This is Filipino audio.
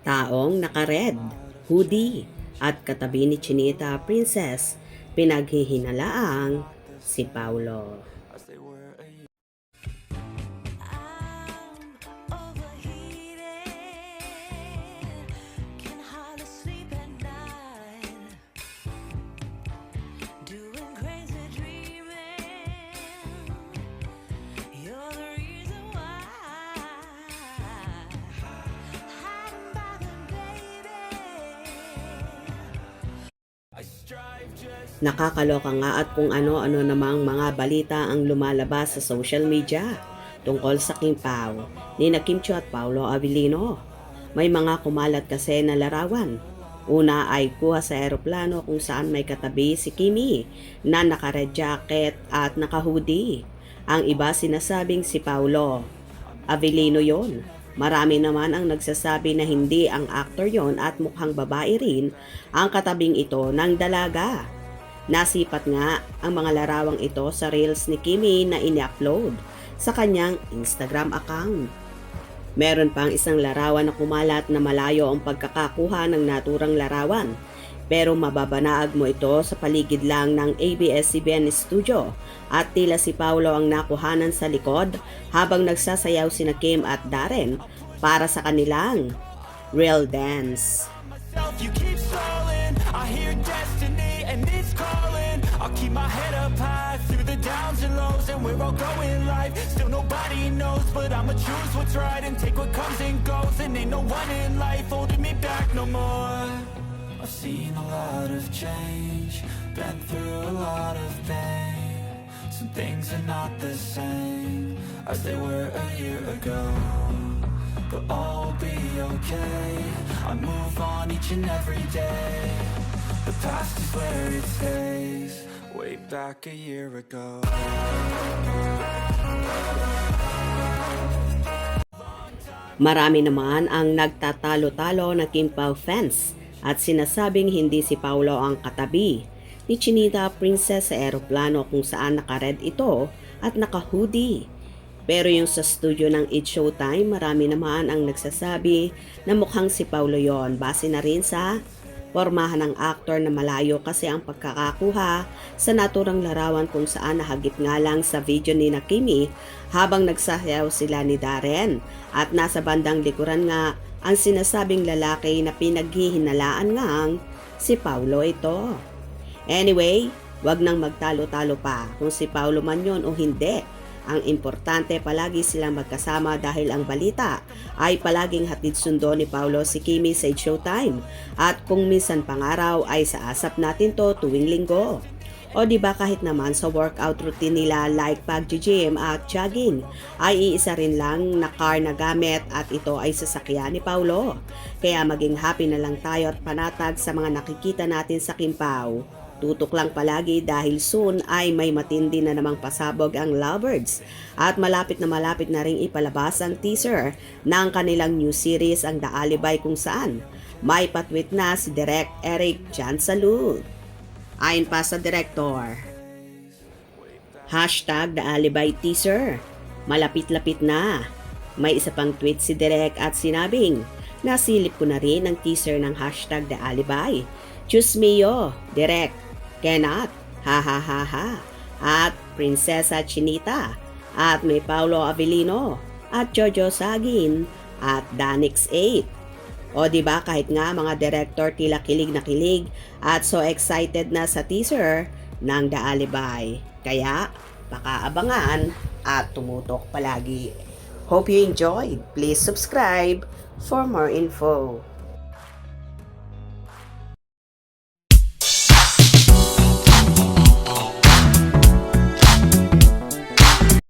Taong naka-red, hoodie, at katabi ni Chinita Princess, pinaghihinalaang si Paulo. Nakakaloka nga at kung ano-ano namang mga balita ang lumalabas sa social media tungkol sa Kim Pao ni na Kim Chiu at Paolo Avellino. May mga kumalat kasi na larawan. Una ay kuha sa eroplano kung saan may katabi si Kimi na naka-red jacket at naka-hoodie. Ang iba sinasabing si Paolo Avellino yon. Marami naman ang nagsasabi na hindi ang aktor yon at mukhang babae rin ang katabing ito ng dalaga. Nasipat nga ang mga larawang ito sa reels ni Kimi na ini-upload sa kanyang Instagram account. Meron pang isang larawan na kumalat na malayo ang pagkakakuha ng naturang larawan, pero mababanaag mo ito sa paligid lang ng ABS-CBN studio at tila si Paulo ang nakuhanan sa likod habang nagsasayaw sina Kim at Darren para sa kanilang real dance. You keep stalling, I hear destiny and it's calling. I'll keep my head up high through the downs and lows, and we're all going live. Still nobody knows, but I'ma choose what's right and take what comes and goes. And ain't no one in life holding me back no more. I've seen a lot of change, been through a lot of pain. Some things are not the same as they were a year ago, but all will be okay. I move on each and every day. The past is where it stays. Way back a year ago. Marami naman ang nagtatalo-talo na Kim Pao fans at sinasabing hindi si Paulo ang katabi ni Chinita Princess sa eroplano kung saan naka-red ito at naka-hoodie. Pero yung sa studio ng It's Showtime, marami naman ang nagsasabi na mukhang si Paulo yon base na rin sa pormahan ng aktor na malayo kasi ang pagkakakuha sa naturang larawan kung saan nahagip nga lang sa video ni na Kimi habang nagsasayaw sila ni Darren at nasa bandang likuran nga ang sinasabing lalaki na pinaghihinalaan ngang si Paulo ito. Anyway, wag nang magtalo-talo pa kung si Paulo man yon o hindi. Ang importante palagi silang magkasama dahil ang balita ay palaging hatid sundo ni Paulo si Kimi sa It's Showtime at kung minsan pangaraw ay sa asap natin to tuwing linggo. O diba kahit naman sa workout routine nila like pag-gym at jogging ay iisa rin lang na car na gamit at ito ay sasakyan ni Paulo. Kaya maging happy na lang tayo at panatag sa mga nakikita natin sa Kim Pao. Tutok lang palagi dahil soon ay may matindi na namang pasabog ang Lovebirds at malapit na ring ipalabas ang teaser ng kanilang new series ang The Alibay kung saan may patwit na si Direk Eric Jansalud. Ayon pa sa director, #The Alibay teaser, malapit-lapit na. May isa pang tweet si Direk at sinabing, nasilip ko na rin ang teaser ng #The Alibay. Diyos mio, Direk, cannot, ha ha ha ha, at Prinsesa Chinita, at may Paolo Avellino, at Jojo Sagin, at Danix 8. O diba kahit nga mga director tila kilig na kilig at so excited na sa teaser ng The Alibay. Kaya, pakaabangan at tumutok palagi. Hope you enjoyed. Please subscribe for more info.